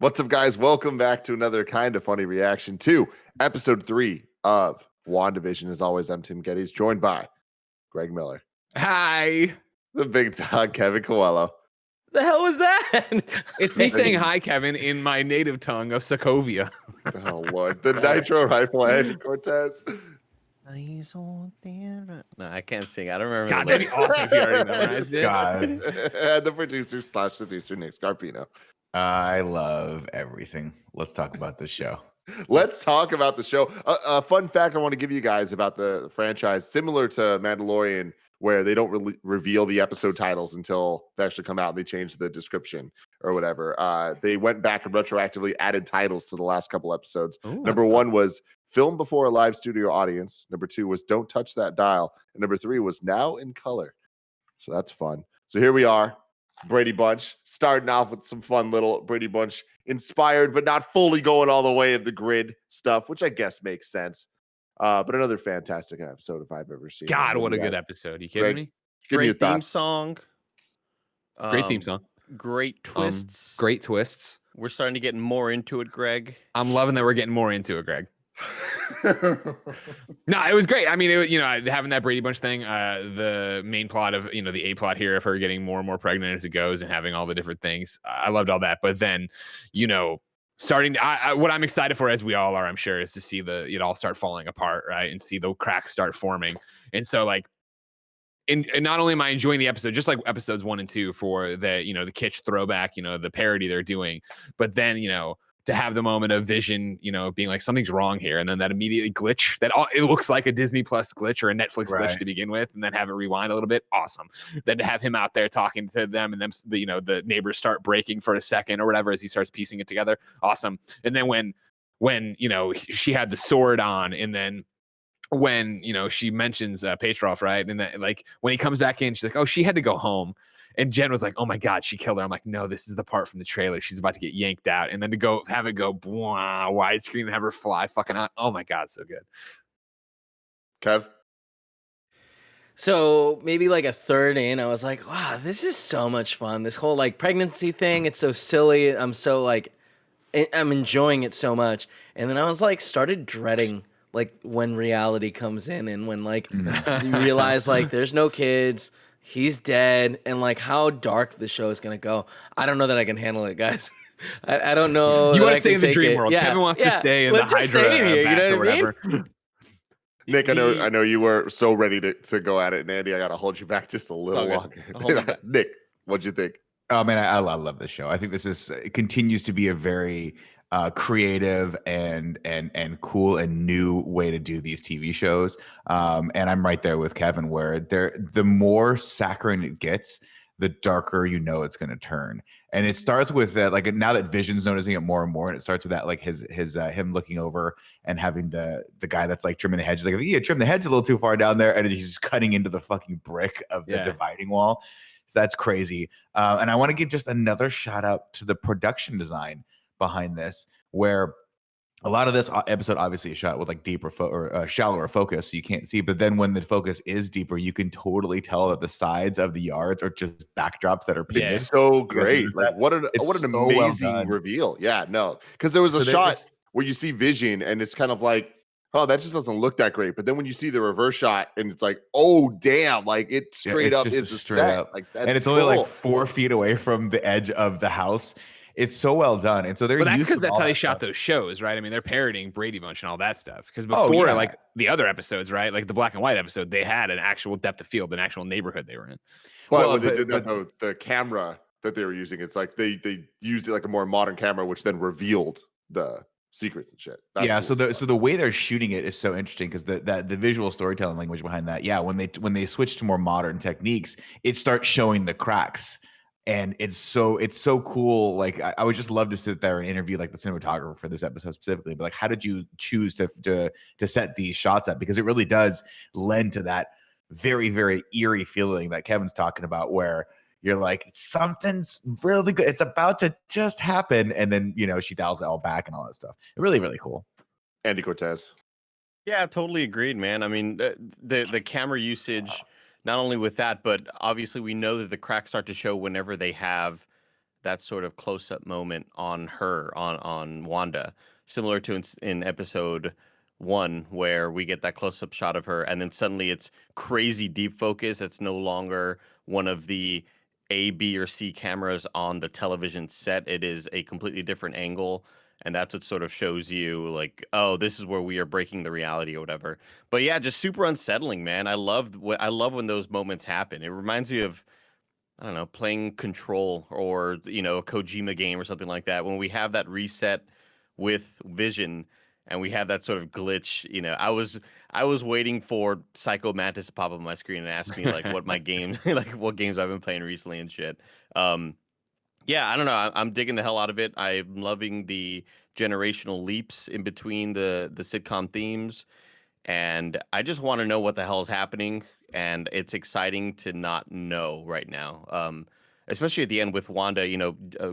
What's up, guys? Welcome back to another kind of funny reaction to episode 3 of WandaVision. As always, I'm Tim Gettys, joined by Greg Miller. Hi. The big dog, Kevin Coelho. The hell was that? It's me saying hi, Kevin, in my native tongue of Sokovia. Oh, Lord. The Nitro Rifle, Andy Cortez. No, I can't sing. I don't remember. God, that'd be awesome if you already memorized it. God, And the producer/seducer, Nick Scarpino. I love everything. Let's talk about this show. Let's talk about the show. A fun fact I want to give you guys about the franchise, similar to Mandalorian, where they don't really reveal the episode titles until they actually come out and they change the description or whatever. They went back and retroactively added titles to the last couple episodes. Ooh. Number 1 was Film Before a Live Studio Audience. Number 2 was Don't Touch That Dial. And number 3 was Now in Color. So that's fun. So here we are. Brady Bunch, starting off with some fun little Brady Bunch inspired, but not fully going all the way of the grid stuff, which I guess makes sense. But another fantastic episode if I've ever seen. God, what a good episode. You kidding me? Give me your Great theme thoughts. song. Great theme song. Great twists. Great twists. We're starting to get more into it, Greg. I'm loving that we're getting more into it, Greg. No, it was great. I mean, having that Brady Bunch thing, the main plot of, the A plot here of her getting more and more pregnant as it goes and having all the different things. I loved all that. But then, starting to, what I'm excited for, as we all are, I'm sure, is to see it all start falling apart, right? And see the cracks start forming. And so, like, and not only am I enjoying the episode, just like episodes 1 and 2 for the, the Kitsch throwback, the parody they're doing, but then, to have the moment of Vision, being like, something's wrong here. And then that immediately glitch it looks like a Disney Plus glitch or a Netflix glitch to begin with, and then have it rewind a little bit. Awesome. Then to have him out there talking to them and them, the neighbors start breaking for a second or whatever, as he starts piecing it together. Awesome. And then when she had the sword on, and then when, she mentions Petrov, right? And that, like, when he comes back in, she's like, oh, she had to go home. And Jen was like, oh my God, she killed her. I'm like, no, this is the part from the trailer. She's about to get yanked out. And then to have it go widescreen and have her fly fucking out. Oh my God, so good. Kev? So maybe like a third in, I was like, wow, this is so much fun. This whole like pregnancy thing, it's so silly. I'm enjoying it so much. And then I was like, started dreading like when reality comes in and when like you realize like there's no kids. He's dead, and like how dark the show is gonna go. I don't know that I can handle it, guys. I don't know. You want to stay in the dream world. Yeah, Kevin wants to stay in the Hydra stay in here, you know what I mean? Nick, I know you were so ready to go at it, and Andy, I gotta hold you back just a little longer. Nick, what'd you think? Oh man, I love this show. I think it continues to be a very creative and cool and new way to do these TV shows. And I'm right there with Kevin, where the more saccharine it gets, the darker it's going to turn. And it starts with that, like, now that Vision's noticing it more and more, and it starts with that, like his him looking over and having the guy that's like trimming the hedge, like, yeah, trim the hedge a little too far down there, and he's just cutting into the fucking brick of the dividing wall. So that's crazy. And I want to give just another shout out to the production design behind this, where a lot of this episode obviously is shot with like deeper shallower focus, so you can't see. But then when the focus is deeper, you can totally tell that the sides of the yards are just backdrops that are painted. It's so great. Like, what an amazing reveal. Yeah, no, because there was a shot where you see Vision, and it's kind of like, oh, that just doesn't look that great. But then when you see the reverse shot, and it's like, oh damn, like it straight up is a set. Up. Like, that's and it's only like 4 feet away from the edge of the house. It's so well done. And so but that's because that's how they shot those shows, right? I mean, they're parodying Brady Bunch and all that stuff. Because before, like the other episodes, right? Like the black and white episode, they had an actual depth of field, an actual neighborhood they were in. Well, when they did that, though, the camera that they were using, it's like they used it like a more modern camera, which then revealed the secrets and shit. That's cool. So the way they're shooting it is so interesting, because the visual storytelling language behind that. Yeah, when they switch to more modern techniques, it starts showing the cracks. And it's so cool. Like, I would just love to sit there and interview like the cinematographer for this episode specifically. But like, how did you choose to set these shots up? Because it really does lend to that very, very eerie feeling that Kevin's talking about, where you're like, something's really good. It's about to just happen. And then, she dials it all back and all that stuff. Really, really cool. Andy Cortez. Yeah, totally agreed, man. I mean, the camera usage, not only with that, but obviously we know that the cracks start to show whenever they have that sort of close-up moment on her, on Wanda, similar to in episode 1, where we get that close-up shot of her, and then suddenly it's crazy deep focus. It's no longer one of the A, B, or C cameras on the television set. It is a completely different angle, and that's what sort of shows you like, oh, this is where we are breaking the reality or whatever. But yeah, just super unsettling, man. I love when those moments happen. It reminds me of, I don't know, playing Control or, a Kojima game or something like that. When we have that reset with Vision and we have that sort of glitch, I was waiting for Psycho Mantis to pop up on my screen and ask me like what my games, like what games I've been playing recently and shit. Yeah, I don't know. I'm digging the hell out of it. I'm loving the generational leaps in between the sitcom themes, and I just want to know what the hell is happening. And it's exciting to not know right now. Especially at the end with Wanda.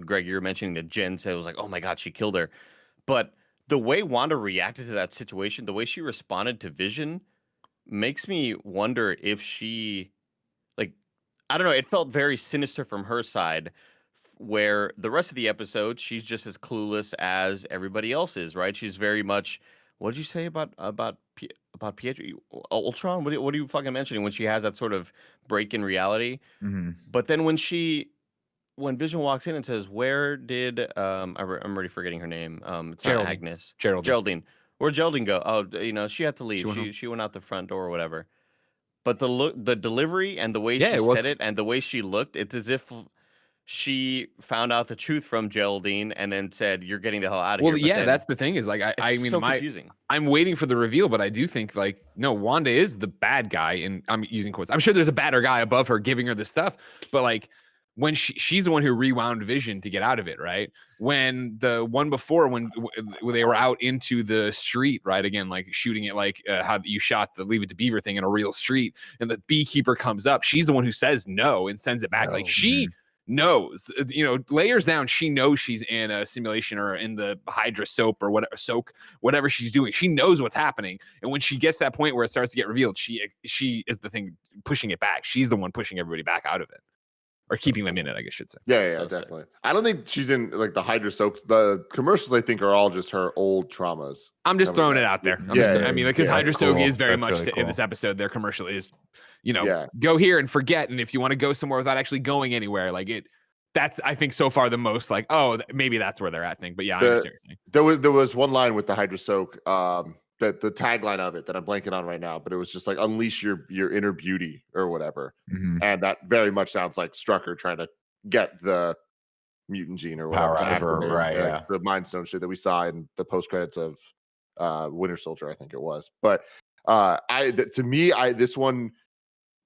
Greg, you were mentioning that Jen said it was like, "Oh my God, she killed her," but the way Wanda reacted to that situation, the way she responded to Vision, makes me wonder if she, like, I don't know. It felt very sinister from her side, where the rest of the episode, she's just as clueless as everybody else is, right? She's very much. What did you say about Pietro? Ultron? What are you fucking mentioning when she has that sort of break in reality? Mhm. But then when Vision walks in and says, "Where did I'm already forgetting her name. It's not Geraldine. Agnes. Geraldine. Geraldine. Where'd Geraldine go? Oh, she had to leave. She went home. She went out the front door or whatever." But the delivery and the way Yeah, she it was. said it and the way she looked, it's as if she found out the truth from Geraldine and then said, "You're getting the hell out of Well, here." But yeah, then that's the thing is like I it's mean so confusing. I'm waiting for the reveal, but I do think like no, Wanda is the bad guy, and I'm using quotes. I'm sure there's a badder guy above her giving her the stuff, but like when she's the one who rewound Vision to get out of it, right? When the one before when they were out into the street, right? Again, like shooting it like how you shot the Leave It to Beaver thing in a real street, and the beekeeper comes up. She's the one who says no and sends it back. No. Like she knows, layers down, she knows she's in a simulation or in the Hydra soap or whatever she's doing. She knows what's happening, and when she gets to that point where it starts to get revealed, she is the thing pushing it back. She's the one pushing everybody back out of it, or keeping them in it, I guess I should say. Yeah, So sick. definitely. I don't think she's in like the Hydra soaps. The commercials, I think, are all just her old traumas. I'm just coming throwing it back. out there. Yeah, Because yeah, Hydra that's Sogi cool. is very That's much really in cool. this episode. Their commercial is, Yeah. go here and forget. And if you want to go somewhere without actually going anywhere, like it, that's I think so far the most like, oh, maybe that's where they're at thing. But yeah, I understand what you're saying. There was one line with the Hydra soak, that the tagline of it that I'm blanking on right now, but it was just like unleash your inner beauty or whatever. Mhm. And that very much sounds like Strucker trying to get the mutant gene or whatever Power to out of her, activate right, yeah. the Mind Stone shit that we saw in the post credits of Winter Soldier, I think it was. But to me, this one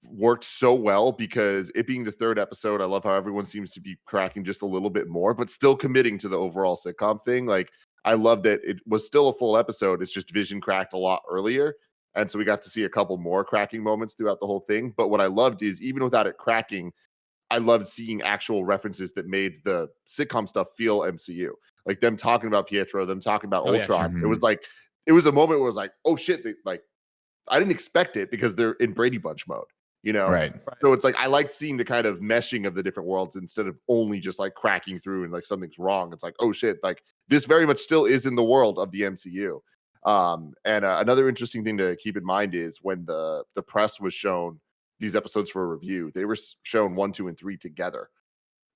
worked so well because it being the third episode, I love how everyone seems to be cracking just a little bit more, but still committing to the overall sitcom thing. Like I love that it was still a full episode. It's just Vision cracked a lot earlier. And so we got to see a couple more cracking moments throughout the whole thing. But what I loved is even without it cracking, I loved seeing actual references that made the sitcom stuff feel MCU. Like them talking about Pietro, them talking about Oh, yeah, Ultron. sure. It was like, it was a moment where it was like, oh shit, I didn't expect it because they're in Brady Bunch mode, Right. So it's like I like seeing the kind of meshing of the different worlds instead of only just like cracking through and like something's wrong. It's like, oh shit, like this very much still is in the world of the MCU. And another interesting thing to keep in mind is when the press was shown these episodes for a review, they were shown 1, 2, and 3 together.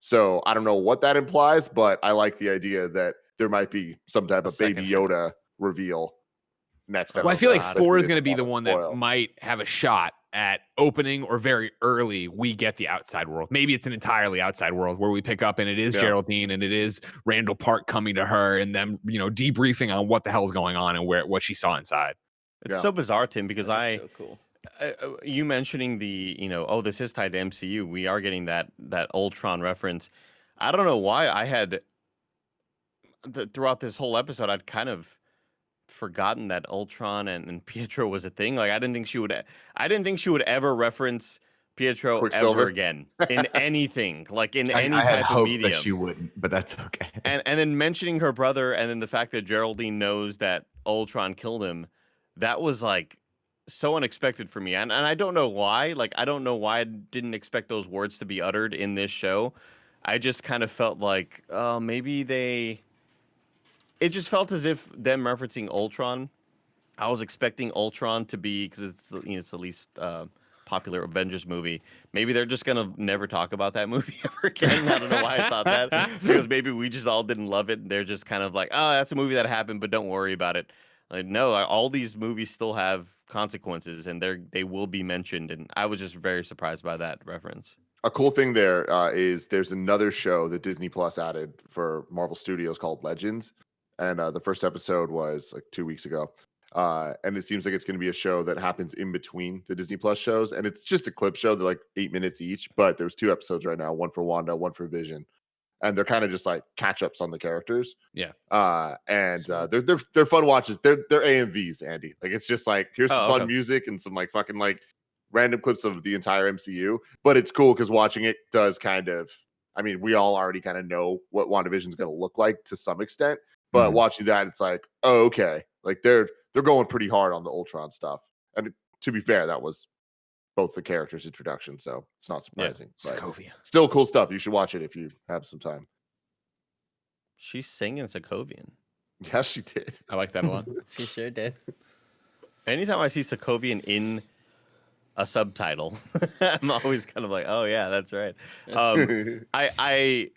So I don't know what that implies, but I like the idea that there might be some type of Baby second half. Yoda reveal next Well, I episode. feel like God, 4 That is we going to be didn't the want one to that spoil. might have a shot at opening or very early. We get the outside world. Maybe it's an entirely outside world where we pick up and it is Yeah. Geraldine and it is Randall Park coming to her and them, debriefing on what the hell's going on and what she saw inside. It's Yeah. so bizarre, Tim, because That's so cool. you mentioning the, oh, this is tied to MCU. We are getting that Ultron reference. I don't know why I had throughout this whole episode, I'd kind of forgotten that Ultron and Pietro was a thing. Like I didn't think she would ever reference Pietro Quicksilver? ever again in anything, like in any I had type of hopes medium. that she wouldn't, but that's okay. And then mentioning her brother, and then the fact that Geraldine knows that Ultron killed him, that was like so unexpected for me. And I don't know why. Like I don't know why I didn't expect those words to be uttered in this show. I just kind of felt like maybe it just felt as if them referencing Ultron. I was expecting Ultron to be, because it's the least popular Avengers movie. Maybe they're just gonna never talk about that movie ever again. I don't know why I thought that, because maybe we just all didn't love it. And they're just kind of like, oh, that's a movie that happened, but don't worry about it. Like, no, all these movies still have consequences, and they will be mentioned. And I was just very surprised by that reference. A cool thing there is there's another show that Disney Plus added for Marvel Studios called Legends, and the first episode was like 2 weeks ago. And it seems like it's going to be a show that happens in between the Disney Plus shows, and it's just a clip show. They're like 8 minutes each, but there's 2 episodes right now, one for Wanda, one for Vision, and they're kind of just like catch ups on the characters. Yeah. They're fun watches. They're AMVs, Andy. Like, it's just like, here's some fun okay. music and some like fucking like random clips of the entire MCU, but it's cool because watching it does kind of, I mean, we all already kind of know what WandaVision is going to look like to some extent, but watching that, it's like, oh, okay, like they're going pretty hard on the Ultron stuff. And to be fair, that was both the characters' introduction, so it's not surprising. Yeah. But Sokovia. still cool stuff. You should watch it if you have some time. She's singing Sokovian. Yes, she did. I like that a lot. She sure did. Anytime I see Sokovian in a subtitle, I'm always kind of like, oh yeah, that's right. I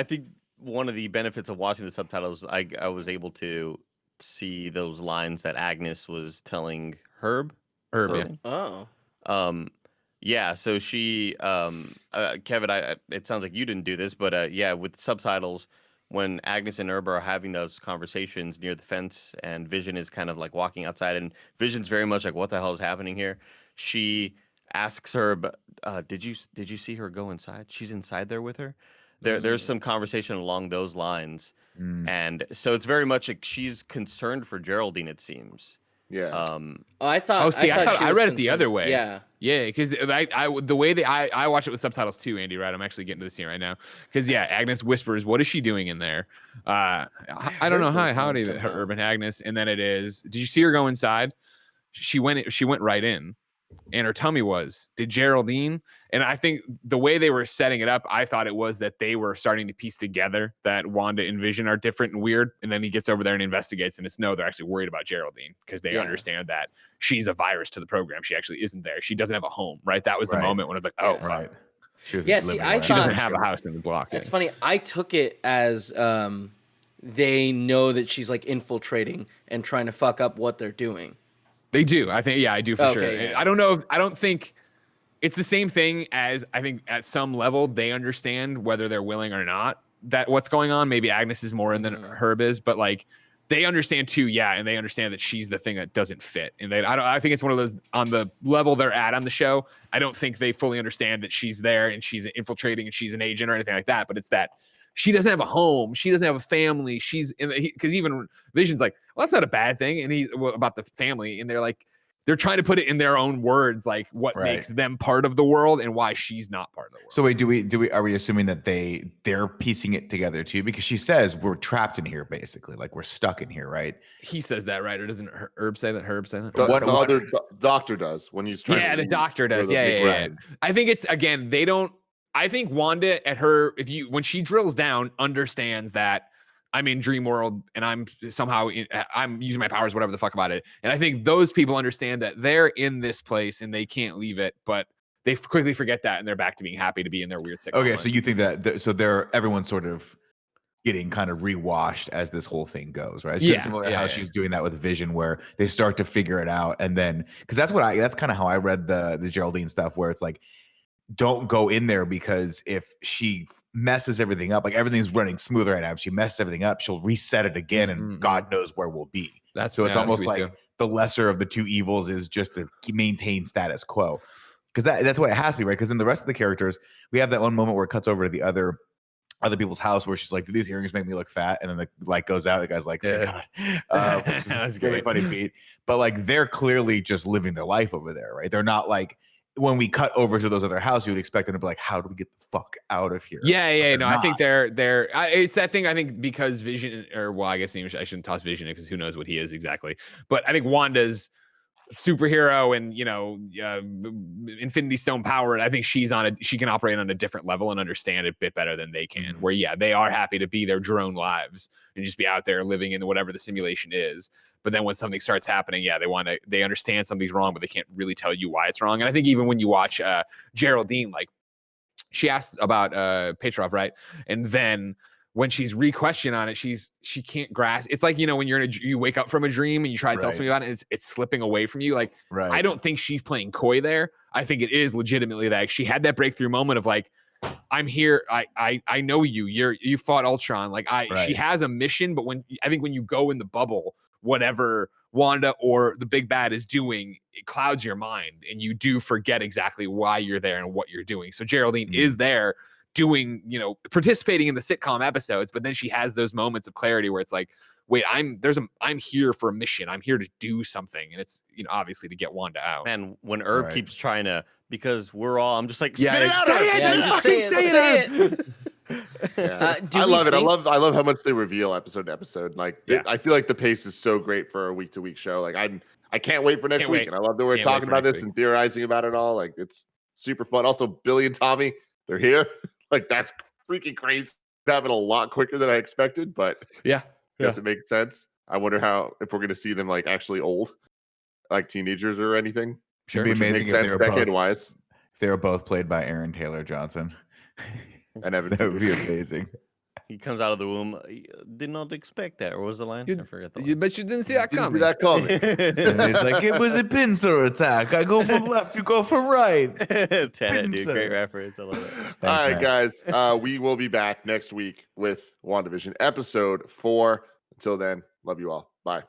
think one of the benefits of watching the subtitles, I was able to see those lines that Agnes was telling Herb. Yeah. Oh. Yeah, so she Kevin, it sounds like you didn't do this, but yeah, with subtitles, when Agnes and Herb are having those conversations near the fence, and Vision is kind of like walking outside, and Vision's very much like, what the hell is happening here? She asks Herb, did you see her go inside? She's inside there with her? There's some conversation along those lines. And so it's very much like she's concerned for Geraldine, it seems. Yeah. I thought. Oh, see, I read it the other way. Yeah. Yeah, because the way that I watch it with subtitles too, Andy. Right, I'm actually getting to this here right now. Because yeah, Agnes whispers, "What is she doing in there?" I don't know how did her Urban Agnes, and then it is. Did you see her go inside? She went right in, and her tummy was. Did Geraldine? And I think the way they were setting it up, I thought it was that they were starting to piece together that Wanda and Vision are different and weird. And then he gets over there and investigates, and it's no, they're actually worried about Geraldine because they understand that she's a virus to the program. She actually isn't there. She doesn't have a home, right? That was the moment when it's like, oh, right. She see, I thought she doesn't have a house in the block. It's funny. I took it as they know that she's like infiltrating and trying to fuck up what they're doing. They do. I think, yeah, I do for sure. Yeah. I don't know. I don't think it's the same thing as I think at some level they understand whether they're willing or not that what's going on. Maybe Agnes is more in than Herb is, but like they understand too. Yeah. And they understand that she's the thing that doesn't fit. And I think it's one of those on the level they're at on the show. I don't think they fully understand that she's there and she's infiltrating and she's an agent or anything like that. But it's that she doesn't have a home. She doesn't have a family. She's because even Vision's like, well, that's not a bad thing. And he's about the family. And they're trying to put it in their own words, like what makes them part of the world and why she's not part of the world. So wait, are we assuming that they're piecing it together too? Because she says we're trapped in here, basically, like we're stuck in here, right? He says that, right? Or doesn't Herb say that? Herb say that? The other doctor does when he's trying. Yeah, the doctor does. Yeah. I think it's again. They don't. I think Wanda at her, when she drills down, understands that I'm in dream world and I'm using my powers, whatever the fuck about it. And I think those people understand that they're in this place and they can't leave it, but they quickly forget that and they're back to being happy to be in their weird sitcom. Okay, so you think that everyone's sort of getting kind of rewashed as this whole thing goes, right? It's similar to how she's doing that with Vision, where they start to figure it out, and then because that's kind of how I read the Geraldine stuff, where it's like, don't go in there because if she messes everything up, like everything's running smooth right now, if she messes everything up, she'll reset it again and God knows where we'll be. It's almost like the lesser of the two evils is just to maintain status quo. Because that's what it has to be, right? Because in the rest of the characters, we have that one moment where it cuts over to the other people's house where she's like, do these earrings make me look fat? And then the light goes out. The guy's like, thank God. Which is a very funny beat. But like, they're clearly just living their life over there, right? They're not like, when we cut over to those other houses, you would expect them to be like, how do we get the fuck out of here? Yeah. No, not. I think it's that thing. I think because Vision, I guess I shouldn't toss Vision because who knows what he is exactly. But I think Wanda's superhero and Infinity Stone power. I think she can operate on a different level and understand it a bit better than they can. Where they are happy to be their drone lives and just be out there living in whatever the simulation is. But then when something starts happening, they understand something's wrong, but they can't really tell you why it's wrong. And I think even when you watch Geraldine, like she asked about Petrov, right? And then when she's re-questioned on it, she can't grasp. It's like, when you wake up from a dream and you try to tell somebody about it, it's slipping away from you. Like, I don't think she's playing coy there. I think it is legitimately that she had that breakthrough moment of like, I'm here. I know you. You fought Ultron. Like she has a mission, but when you go in the bubble, whatever Wanda or the big bad is doing, it clouds your mind and you do forget exactly why you're there and what you're doing. So Geraldine is there doing, participating in the sitcom episodes, but then she has those moments of clarity where it's like, wait, I'm here for a mission. I'm here to do something. And it's, obviously to get Wanda out. Man, when Herb keeps trying to, because I'm just like, say it. I love it. I love how much they reveal episode to episode. Like, I feel like the pace is so great for a week-to-week show. Like, I can't wait for next week. And I love that we're talking about this and theorizing about it all. Like, it's super fun. Also, Billy and Tommy, they're here. Like, that's freaking crazy. Happened a lot quicker than I expected, but does it make sense? I wonder if we're going to see them like actually old, like teenagers or anything. It'd be amazing if they were both played by Aaron Taylor Johnson. And Evan, that would be amazing. He comes out of the womb. Did not expect that. Or what was the line? I forget the line. But you didn't see that coming. And he's like, it was a pincer attack. I go from left, you go from right. Tenet, dude. Great reference. I love it. Thanks, all right, guys. We will be back next week with WandaVision episode 4. Until then, love you all. Bye.